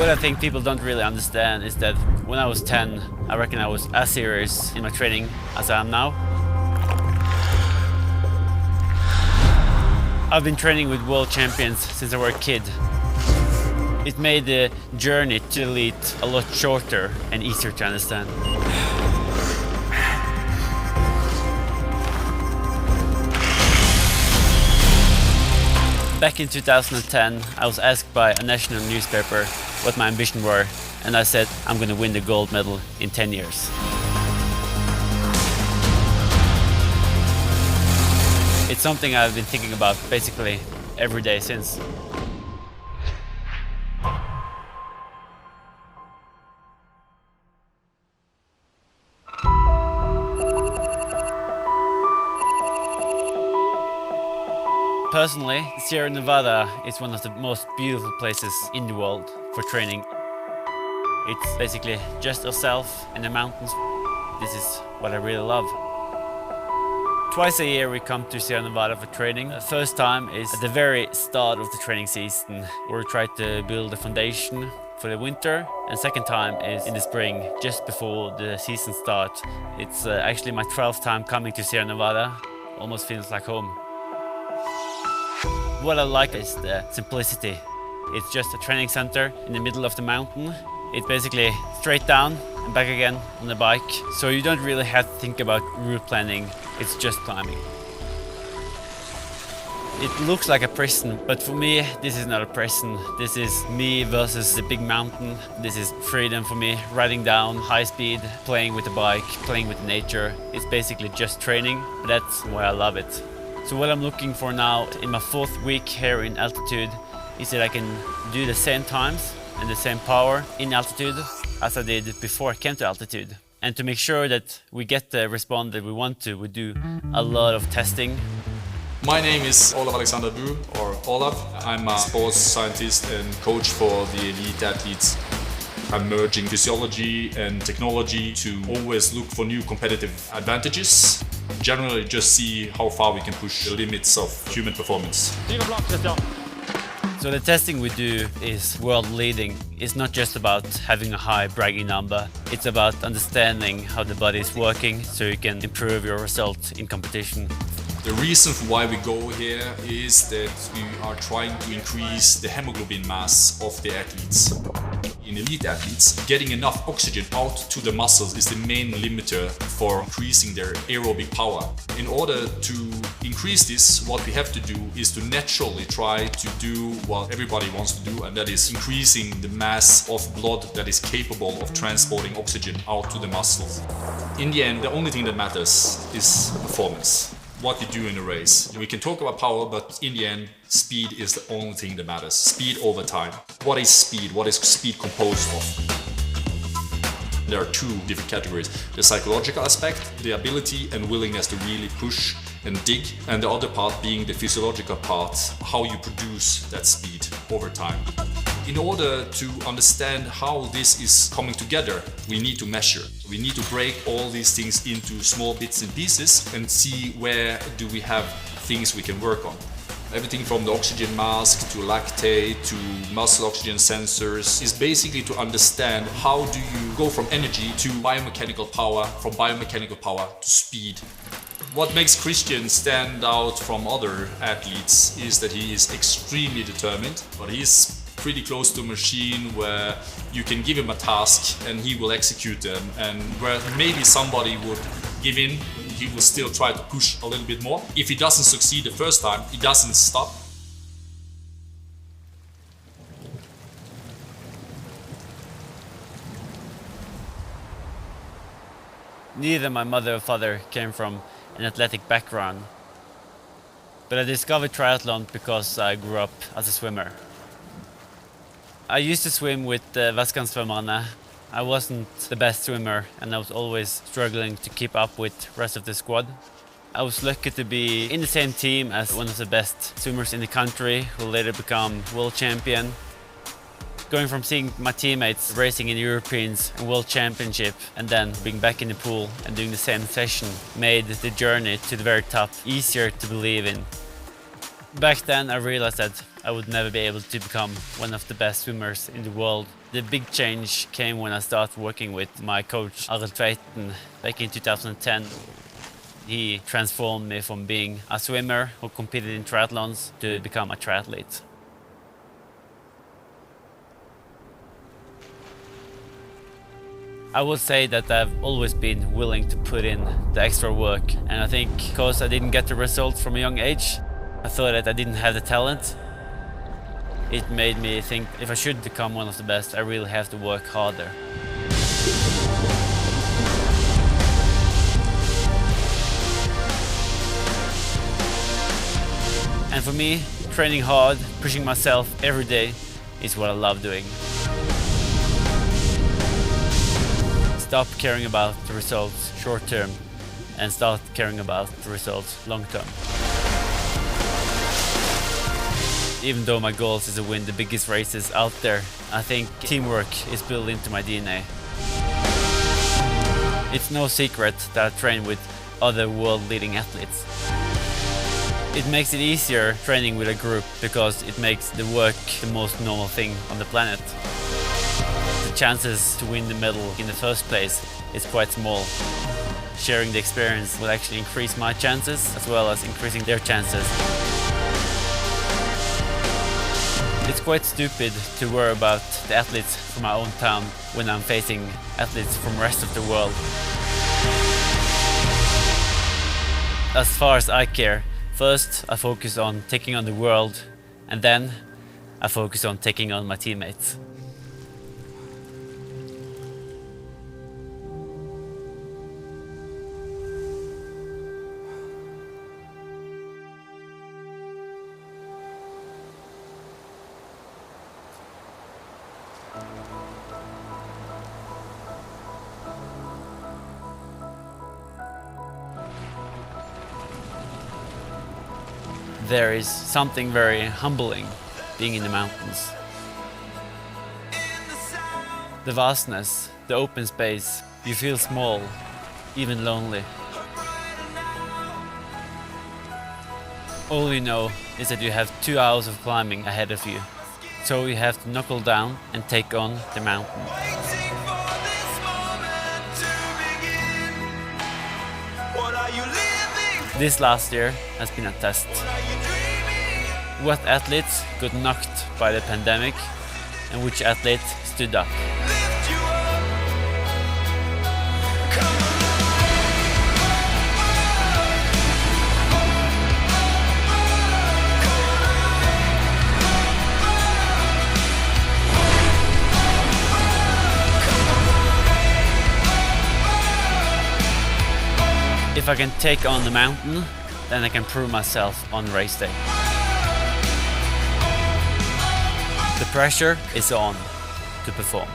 What I think people don't really understand is that when I was 10, I reckon I was as serious in my training as I am now. I've been training with world champions since I was a kid. It made the journey to elite a lot shorter and easier to understand. Back in 2010, I was asked by a national newspaper what my ambition were, and I said I'm going to win the gold medal in 10 years. It's something I've been thinking about basically every day since. Personally, Sierra Nevada is one of the most beautiful places in the world for training. It's basically just yourself and the mountains. This is what I really love. Twice a year we come to Sierra Nevada for training. The first time is at the very start of the training season, where we try to build a foundation for the winter. And second time is in the spring, just before the season starts. It's actually my 12th time coming to Sierra Nevada. Almost feels like home. What I like is the simplicity. It's just a training center in the middle of the mountain. It's basically straight down and back again on the bike. So you don't really have to think about route planning. It's just climbing. It looks like a prison, but for me, this is not a prison. This is me versus the big mountain. This is freedom for me, riding down high speed, playing with the bike, playing with nature. It's basically just training, but that's why I love it. So what I'm looking for now in my 4th week here in altitude is that I can do the same times and the same power in altitude as I did before I came to altitude. And to make sure that we get the response that we want to, we do a lot of testing. My name is Olav Alexander Bu, or Olav. I'm a sports scientist and coach for the elite athletes. I'm merging physiology and technology to always look for new competitive advantages. Generally just see how far we can push the limits of human performance. So the testing we do is world leading. It's not just about having a high bragging number. It's about understanding how the body is working so you can improve your results in competition. The reason for why we go here is that we are trying to increase the hemoglobin mass of the athletes. In elite athletes, getting enough oxygen out to the muscles is the main limiter for increasing their aerobic power. In order to increase this, what we have to do is to naturally try to do what everybody wants to do, and that is increasing the mass of blood that is capable of transporting oxygen out to the muscles. In the end, the only thing that matters is performance. What you do in a race. We can talk about power, but in the end, speed is the only thing that matters. Speed over time. What is speed? What is speed composed of? There are 2 different categories. The psychological aspect, the ability and willingness to really push and dig, and the other part being the physiological part, how you produce that speed over time. In order to understand how this is coming together, we need to measure. We need to break all these things into small bits and pieces and see where do we have things we can work on. Everything from the oxygen mask to lactate to muscle oxygen sensors is basically to understand how do you go from energy to biomechanical power, from biomechanical power to speed. What makes Kristian stand out from other athletes is that he is extremely determined, but he's pretty close to a machine where you can give him a task and he will execute them, and where maybe somebody would give in, he will still try to push a little bit more. If he doesn't succeed the first time, he doesn't stop. Neither my mother or father came from an athletic background, but I discovered triathlon because I grew up as a swimmer. I used to swim with Vestkantssvømmerne. I wasn't the best swimmer and I was always struggling to keep up with the rest of the squad. I was lucky to be in the same team as one of the best swimmers in the country, who later became world champion. Going from seeing my teammates racing in the Europeans and World Championship and then being back in the pool and doing the same session made the journey to the very top easier to believe in. Back then I realized that I would never be able to become one of the best swimmers in the world, The big change came when I started working with my coach Arild Tveiten back in 2010. He transformed me from being a swimmer who competed in triathlons to become a triathlete. I would say that I've always been willing to put in the extra work, and I think because I didn't get the results from a young age, I thought that I didn't have the talent. It made me think if I should become one of the best, I really have to work harder. And for me, training hard, pushing myself every day is what I love doing. Stop caring about the results short term and start caring about the results long term. Even though my goal is to win the biggest races out there, I think teamwork is built into my DNA. It's no secret that I train with other world-leading athletes. It makes it easier training with a group because it makes the work the most normal thing on the planet. The chances to win the medal in the first place is quite small. Sharing the experience will actually increase my chances as well as increasing their chances. It's quite stupid to worry about the athletes from my own town when I'm facing athletes from the rest of the world. As far as I care, first I focus on taking on the world, and then I focus on taking on my teammates. There is something very humbling being in the mountains. The vastness, the open space, you feel small, even lonely. All you know is that you have 2 hours of climbing ahead of you, so you have to knuckle down and take on the mountain. This last year has been a test. What athletes got knocked by the pandemic and which athlete stood up? If I can take on the mountain, then I can prove myself on race day. The pressure is on to perform.